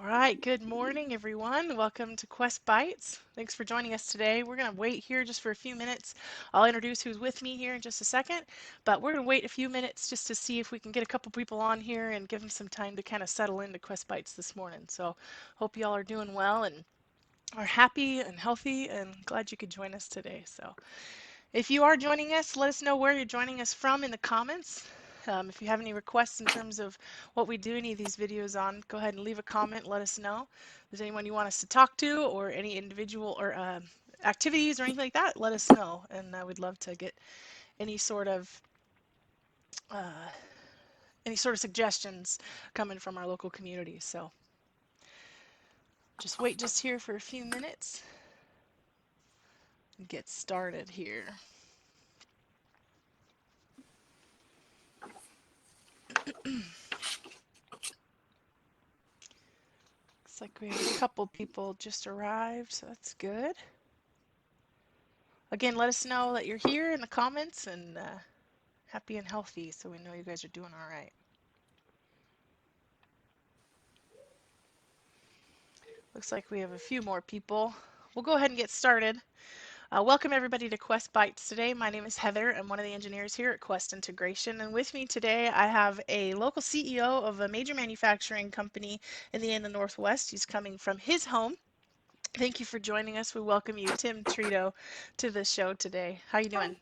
All right, good morning, everyone. Welcome to QuestBytes. Thanks for joining us today. We're going to wait here just for a few minutes. I'll introduce who's with me here in just a second, but we're going to wait a few minutes just to see if we can get a couple people on here and give them some time to kind of settle into QuestBytes this morning. So, hope y'all are doing well and are happy and healthy, and glad you could join us today. So, if you are joining us, let us know where you're joining us from in the comments. If you have any requests in terms of what we do any of these videos on, go ahead and leave a comment. Let us know. If there's anyone you want us to talk to or any individual or activities or anything like that, let us know. And I would love to get any sort of uh, suggestions coming from our local community. So just wait just here for a few minutes and get started here. Looks like we have a couple people just arrived, so that's good. Again, let us know that you're here in the comments and happy and healthy so we know you guys are doing all right. Looks like we have a few more people. We'll go ahead and get started. Welcome everybody to QuestBytes today. My name is Heather. I'm one of the engineers here at Quest Integration, and with me today I have a local CEO of a major manufacturing company in the Northwest. He's coming from his home. Thank you for joining us. We welcome you, Tim Treto, to the show today. How you doing?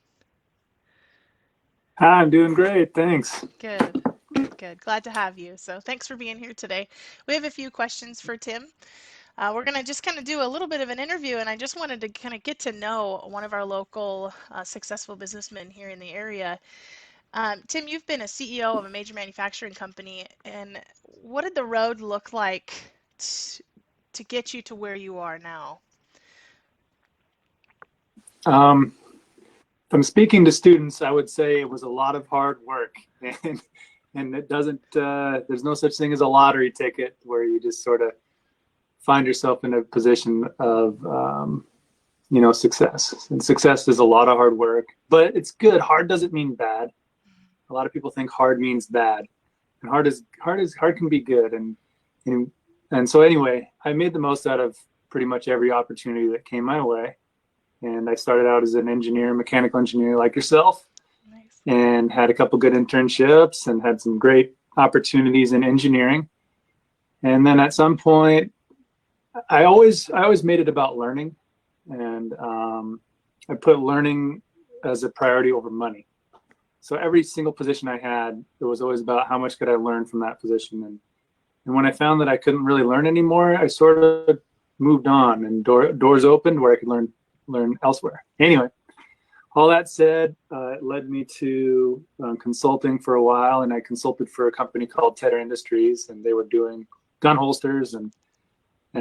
Hi, I'm doing great. Thanks. Good, good, good. Glad to have you. So thanks for being here today. We have a few questions for Tim. We're going to just kind of do a little bit of an interview, and I just wanted to kind of get to know one of our local successful businessmen here in the area. Tim, you've been a CEO of a major manufacturing company, and what did the road look like to get you to where you are now? Um, if I'm speaking to students, I would say it was a lot of hard work, and it doesn't. There's no such thing as a lottery ticket where you just sort of find yourself in a position of, success. And success is a lot of hard work, but it's good. Hard doesn't mean bad. A lot of people think hard means bad, and hard can be good. And so anyway, I made the most out of pretty much every opportunity that came my way. And I started out as an engineer, mechanical engineer like yourself, Nice. and had a couple good internships and had some great opportunities in engineering. And then at some point, I always made it about learning, and I put learning as a priority over money. So every single position I had, it was always about how much could I learn from that position. And when I found that I couldn't really learn anymore, I sort of moved on, and doors opened where I could learn elsewhere. Anyway, all that said, it led me to consulting for a while, and I consulted for a company called Treto Industries, and they were doing gun holsters, and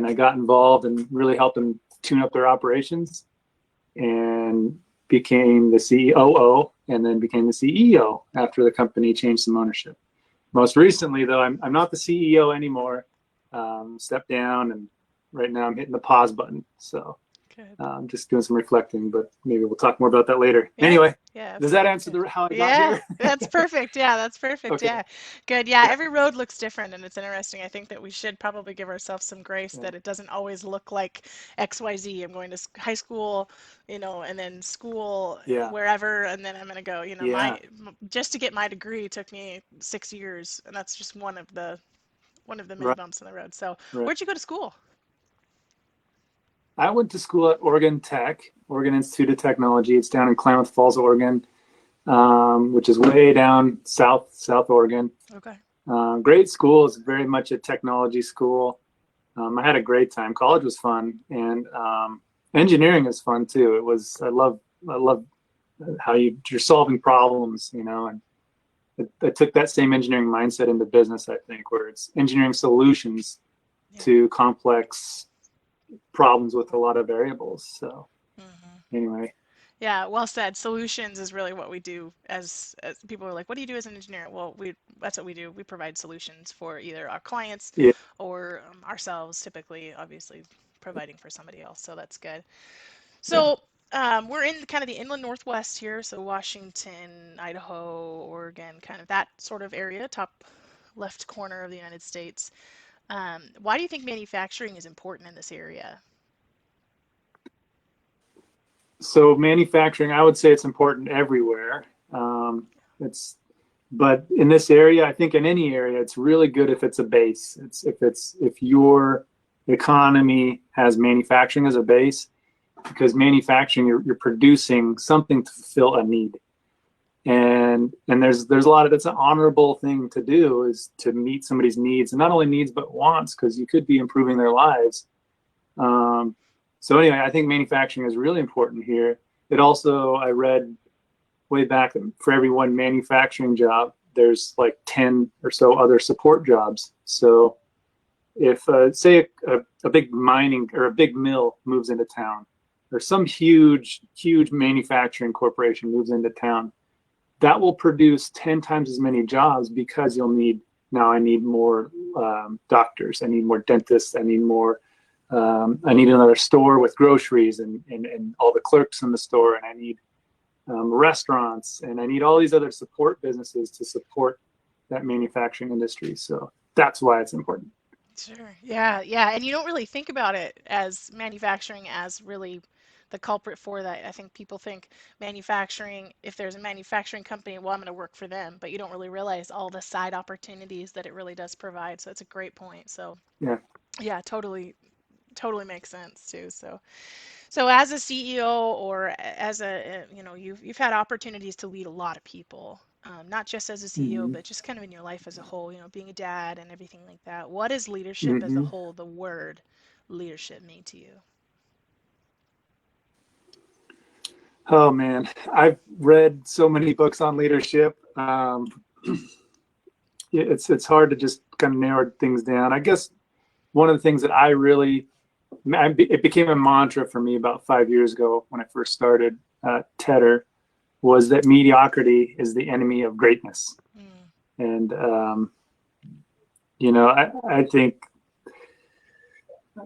I got involved and really helped them tune up their operations, and became the COO, and then became the CEO after the company changed some ownership. Most recently, though, I'm not the CEO anymore. Stepped down, and right now I'm hitting the pause button. So I'm just doing some reflecting, but maybe we'll talk more about that later. Yeah, Anyway, yeah, does that absolutely. answer how I got Yeah, here? that's perfect. Yeah, that's perfect. Okay. Yeah, good. Yeah, Yeah. every road looks different, and it's interesting. I think that we should probably give ourselves some grace Yeah. that it doesn't always look like XYZ. I'm going to high school, and then school Yeah. wherever, and then I'm going to go. Yeah. Just to get my degree took me 6 years, and that's just one of the many Right. bumps in the road. So, Right. where'd you go to school? I went to school at Oregon Tech, Oregon Institute of Technology. It's down in Klamath Falls, Oregon, which is way down South Oregon. Okay. Great school. It's very much a technology school. I had a great time. College was fun, and engineering is fun too. I love how you're solving problems, and I took that same engineering mindset into business. I think where it's engineering solutions Yeah. to complex problems with a lot of variables. So Hmm. anyway, Yeah, well said. Solutions is really what we do as people are like, what do you do as an engineer? Well, that's what we do. We provide solutions for either our clients yeah, or ourselves, typically, obviously providing for somebody else. So that's good. yeah, So we're in kind of the inland northwest here, so Washington, Idaho, Oregon, kind of that sort of area, top left corner of the United States. Why do you think manufacturing is important in this area? So manufacturing, I would say it's important everywhere. It's but in this area, I think in any area, it's really good if it's a base. If your economy has manufacturing as a base, because manufacturing, you're producing something to fulfill a need. And there's a lot of, that's an honorable thing to do, is to meet somebody's needs, and not only needs but wants, because you could be improving their lives. So anyway, I think manufacturing is really important here. It also, I read way back, for every one manufacturing job, there's like 10 or so other support jobs. So if say a big mining or a big mill moves into town, or some huge manufacturing corporation moves into town, that will produce 10 times as many jobs, because you'll need, now I need more doctors, I need more dentists, I need more, I need another store with groceries and all the clerks in the store, and I need restaurants, and I need all these other support businesses to support that manufacturing industry. So that's why it's important. Sure. Yeah, yeah. And you don't really think about it as manufacturing as really the culprit for that. I think people think manufacturing, if there's a manufacturing company, well, I'm going to work for them, but you don't really realize all the side opportunities that it really does provide. So it's a great point. So Yeah. yeah, totally makes sense too. So as a CEO, or as a, you've had opportunities to lead a lot of people, not just as a CEO, Mm-hmm. but just kind of in your life as a whole, being a dad and everything like that. What is leadership as a Mm-hmm. whole, the word leadership mean to you? Oh man, I've read so many books on leadership. It's hard to just kind of narrow things down. I guess one of the things that I really, it became a mantra for me about 5 years ago when I first started Tedder, was that mediocrity is the enemy of greatness. Mm, And I think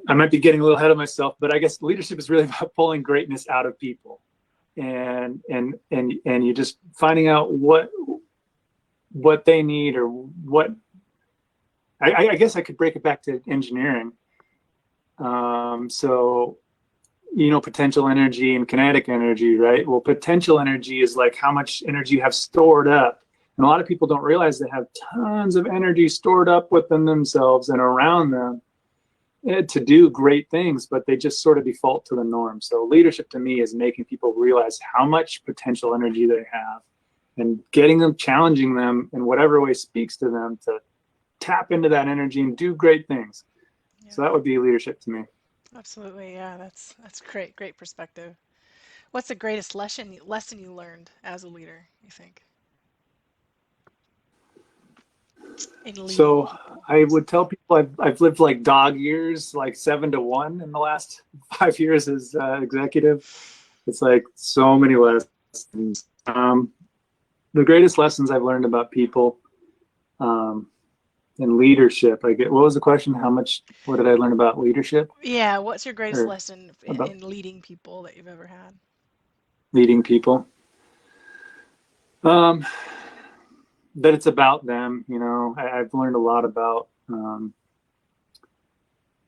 I might be getting a little ahead of myself, but I guess leadership is really about pulling greatness out of people, and you just finding out what they need, or what. I guess I could break it back to engineering. So potential energy and kinetic energy, right? Well, potential energy is like how much energy you have stored up. And a lot of people don't realize they have tons of energy stored up within themselves and around them to do great things, but they just sort of default to the norm. So leadership to me is making people realize how much potential energy they have, and getting them, challenging them in whatever way speaks to them, to tap into that energy and do great things. yeah, So that would be leadership to me. absolutely. Yeah, that's great perspective. What's the greatest lesson you learned as a leader, you think, in leading So people? I would tell people I've lived like dog years, like 7 to 1 in the last 5 years as executive. It's like so many lessons. The greatest lessons I've learned about people, um, and leadership. What was the question? What did I learn about leadership, Yeah, what's your greatest or lesson about in leading people that you've ever had? leading people? Um, that it's about them. I've learned a lot about,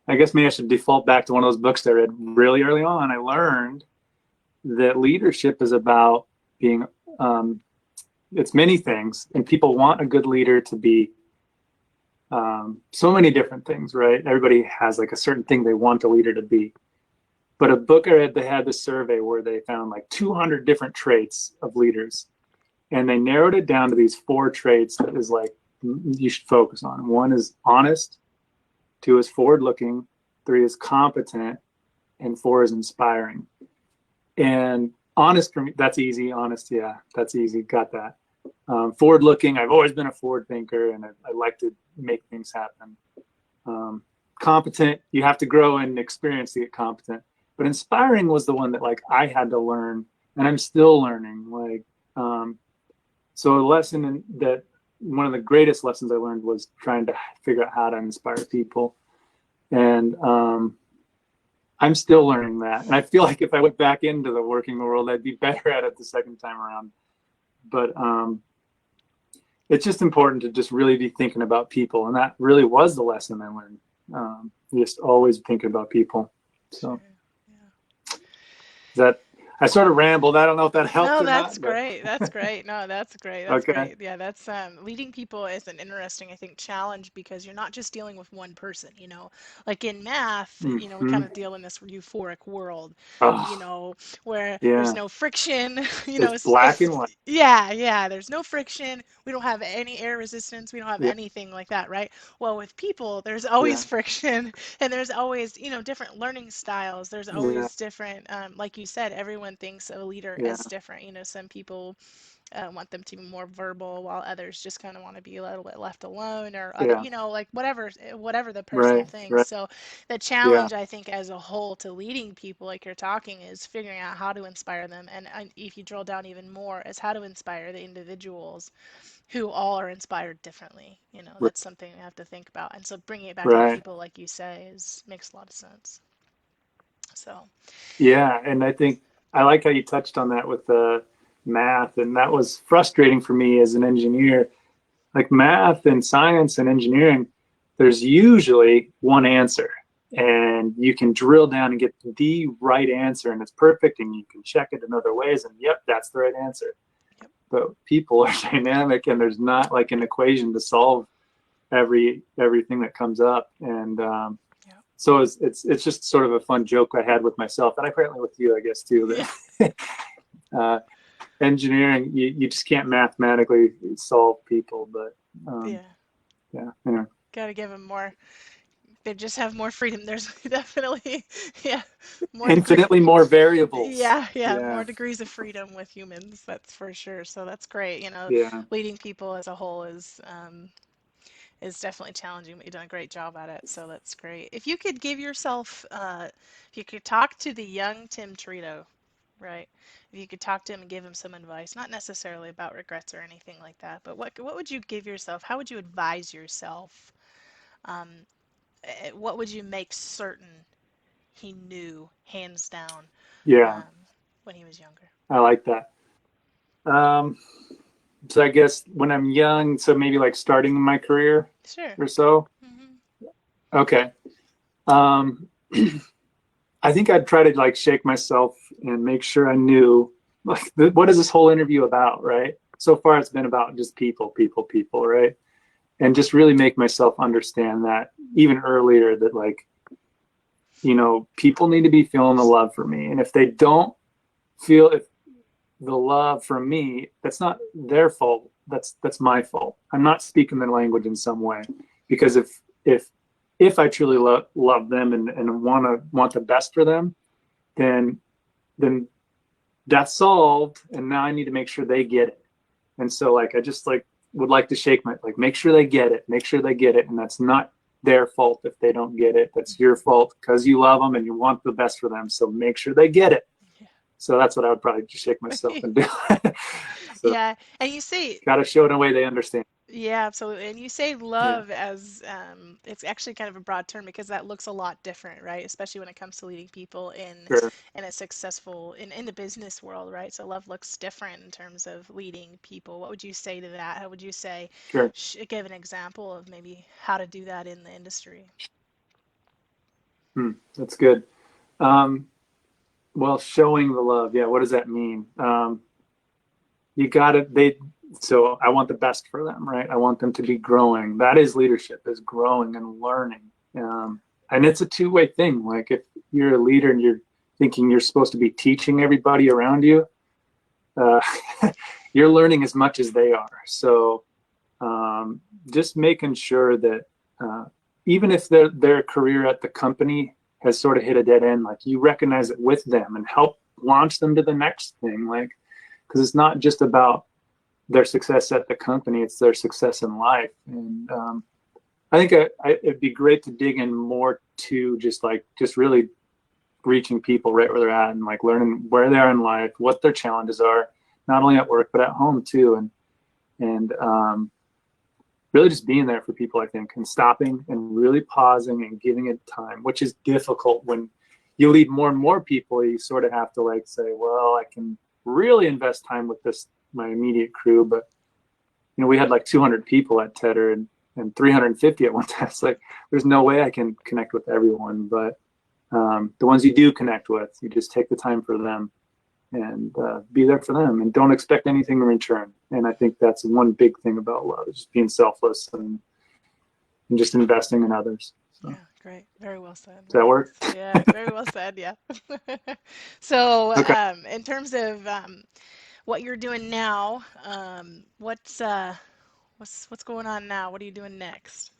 I guess maybe I should default back to one of those books that I read really early on. I learned that leadership is about being, it's many things, and people want a good leader to be so many different things, right? Everybody has like a certain thing they want a leader to be. But a book I read, they had this survey where they found like 200 different traits of leaders, and they narrowed it down to these 4 traits that is like you should focus on. 1 is honest, 2 is forward looking, 3 is competent, and 4 is inspiring. And honest, for me, that's easy. Honest, yeah, that's easy. Got that. Forward looking, I've always been a forward thinker, and I like to make things happen. Competent, you have to grow and experience to get competent. But inspiring was the one that like I had to learn, and I'm still learning. So a lesson that one of the greatest lessons I learned was trying to figure out how to inspire people. And I'm still learning that. And I feel like if I went back into the working world, I'd be better at it the second time around. But it's just important to just really be thinking about people. And that really was the lesson I learned. Just always thinking about people. Sure. So Yeah. that I sort of rambled. I don't know if that helped No, or that's not, but great. That's great. No, that's great. That's okay. great. Yeah, that's leading people is an interesting, I think, challenge because you're not just dealing with one person, Like in math, we Hmm. kind of deal in this euphoric world, Oh, where there's yeah. no friction, It's black and white. yeah, yeah, there's no friction. We don't have any air resistance. We don't have Yeah. anything like that, right? Well, with people, there's always Yeah. friction and there's always, different learning styles. There's Yeah. always different, like you said, everyone thinks of a leader Yeah. as different. Some people want them to be more verbal, while others just kind of want to be a little bit left alone, or other, Yeah. like whatever the person Right. thinks. Right. So the Yeah. challenge, I think, as a whole to leading people, like you're talking, is figuring out how to inspire them. And if you drill down even more, is how to inspire the individuals who all are inspired differently. That's something we have to think about. And so bringing it back to Right. people, like you say, is makes a lot of sense. So, Yeah. And I think I like how you touched on that with the math, and that was frustrating for me as an engineer. Like math and science and engineering, there's usually one answer, and you can drill down and get the right answer, and it's perfect, and you can check it in other ways, and yep, that's the right answer. yep, But people are dynamic, and there's not like an equation to solve everything that comes up. And yep, so it's just sort of a fun joke I had with myself, and apparently with you, I guess too, yeah, that engineering, you just can't mathematically solve people. But yeah. yeah, anyway. Got to give them more. They just have more freedom. There's definitely, yeah, more degree. Infinitely more variables. Yeah, yeah, more Yeah, degrees of freedom with humans. That's for sure. So that's great. yeah, Leading people as a whole is definitely challenging, but you've done a great job at it. So that's great. If you could give yourself, if you could talk to the young Tim Treto, right? If you could talk to him and give him some advice, not necessarily about regrets or anything like that, but what would you give yourself? How would you advise yourself? Um, what would you make certain he knew hands down yeah. um, when he was younger? I like that. Um, so I guess when I'm young, so maybe like starting my career Sure. or so. Hmm. Okay. Um, I think I'd try to like shake myself and make sure I knew like what is this whole interview about, right? So far, it's been about just people, people, people, right? And just really make myself understand that even earlier that like people need to be feeling the love for me, and if they don't feel if the love from me, that's not their fault. That's my fault. I'm not speaking their language in some way, because if I truly love them and want the best for them, then then that's solved. And now I need to make sure they get it. And so like I just like would like to shake my like make sure they get it, make sure they get it, and that's not their fault if they don't get it. That's your fault because you love them and you want the best for them. So make sure they get it. So that's what I would probably just shake myself Yeah. and do. So Yeah, and you say got to show it in a way they understand. yeah, absolutely. And you say Yeah, love as it's actually kind of a broad term because that looks a lot different, right? Especially when it comes to leading people sure, in a successful in the business world, right? So love looks different in terms of leading people. What would you say to that? How would you say sure. give an example of maybe how to do that in the industry? That's good. Um, well, showing the love. Yeah, what does that mean? You got to they. So I want the best for them, right? I want them to be growing. That is leadership, is growing and learning. And it's a two-way thing. Like if you're a leader and you're thinking you're supposed to be teaching everybody around you, uh, you're learning as much as they are. So just making sure that uh, even if their career at the company has sort of hit a dead end, like you recognize it with them and help launch them to the next thing. Like, because it's not just about their success at the company, it's their success in life. And I think it'd be great to dig in more to just really reaching people right where they're at and like learning where they are in life, what their challenges are, not only at work but at home too. And really just being there for people, I think, and stopping and really pausing and giving it time, which is difficult when you lead more and more people. You sort of have to like say, well, I can really invest time with my immediate crew, but we had like 200 people at Tedder, and and 350 at one time. It's like there's no way I can connect with everyone, but the ones you do connect with, you just take the time for them and be there for them, and don't expect anything in return. And I think that's one big thing about love, is just being selfless and just investing in others. So Yeah, great. Very well said. does that Very well work? said. Yeah, very well said. Yeah. So, Okay. in terms of what you're doing now, what's going on now? What are you doing next?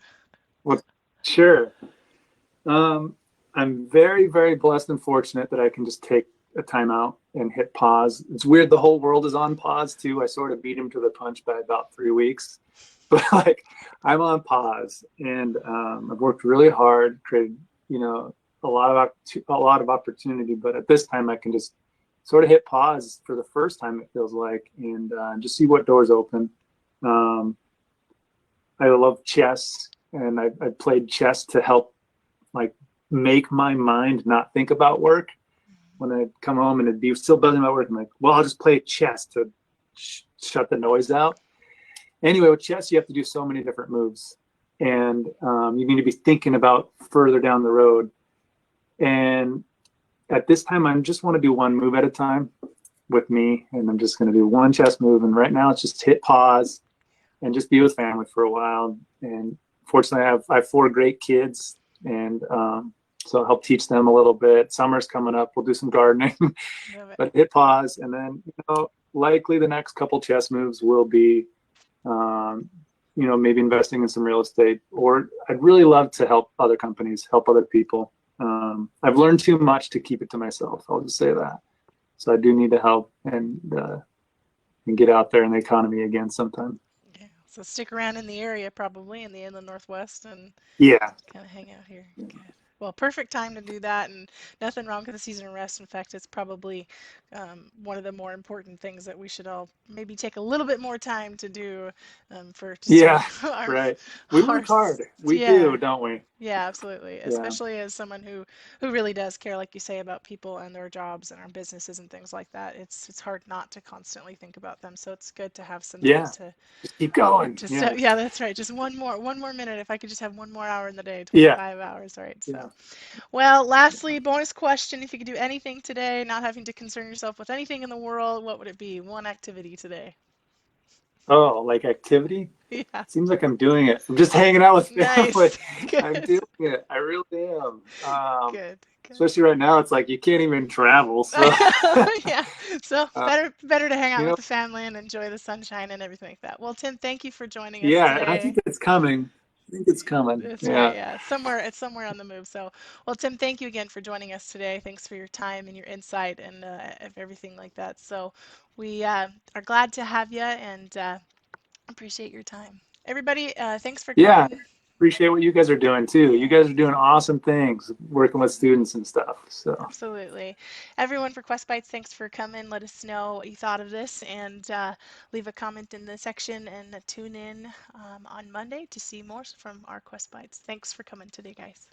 Well, sure. Um, I'm very, very blessed and fortunate that I can just take a time out and hit pause. It's weird. The whole world is on pause too. I sort of beat him to the punch by about 3 weeks, but like I'm on pause, and I've worked really hard, created, a lot of opportunity. But at this time, I can just sort of hit pause for the first time, it feels like, and just see what doors open. Um, I love chess, and I played chess to help like make my mind not think about work. When I come home and it'd be still buzzing about work, I'm like, well, I'll just play chess to shut the noise out. Anyway, with chess, you have to do so many different moves, and you need to be thinking about further down the road. And at this time, I just want to do one move at a time with me, and I'm just going to do one chess move. And right now, it's just hit pause and just be with family for a while. And fortunately, I have 4 great kids, and so I'll help teach them a little bit. Summer's coming up. We'll do some gardening, Love it. but hit pause. And then, likely the next couple chess moves will be, um, maybe investing in some real estate. Or I'd really love to help other companies, help other people. I've learned too much to keep it to myself. I'll just say that. So I do need to help and get out there in the economy again sometime. Yeah. So stick around in the area, probably in the inland northwest, and Yeah. kind of hang out here. Good. Well, perfect time to do that, and nothing wrong with the season of rest. In fact, it's probably one of the more important things that we should all maybe take a little bit more time to do for just Yeah. our, Right. We our, work hard. We yeah, do, don't we? yeah, absolutely. Yeah. Especially as someone who really does care, like you say, about people and their jobs and our businesses and things like that. It's hard not to constantly think about them. So it's good to have some days Yeah. to Just keep going. just Yeah. yeah, that's right. Just one more minute. If I could just have one more hour in the day, Yeah. 25 hours, right? So, Yeah. well, lastly, bonus question: if you could do anything today, not having to concern yourself with anything in the world, what would it be? One activity today. Oh, like activity? Yeah. Seems like I'm doing it. I'm just hanging out with family. Nice. I'm Good. doing it. I really am. Good. Good. Especially right now, it's like you can't even travel. So, I know. Yeah. So uh, better to hang out you with know, the family and enjoy the sunshine and everything like that. Well, Tim, thank you for joining us yeah, and I think today. it's coming. I think it's coming. That's right, Yeah. yeah. It's somewhere on the move. So, well, Tim, thank you again for joining us today. Thanks for your time and your insight and everything like that. So, we are glad to have you and appreciate your time. Everybody, thanks for Yeah. coming. Appreciate what you guys are doing too. You Yeah, guys are doing awesome things working with students and stuff. So, absolutely. Everyone for QuestBytes, thanks for coming. Let us know what you thought of this and leave a comment in the section and tune in on Monday to see more from our QuestBytes. Thanks for coming today, guys.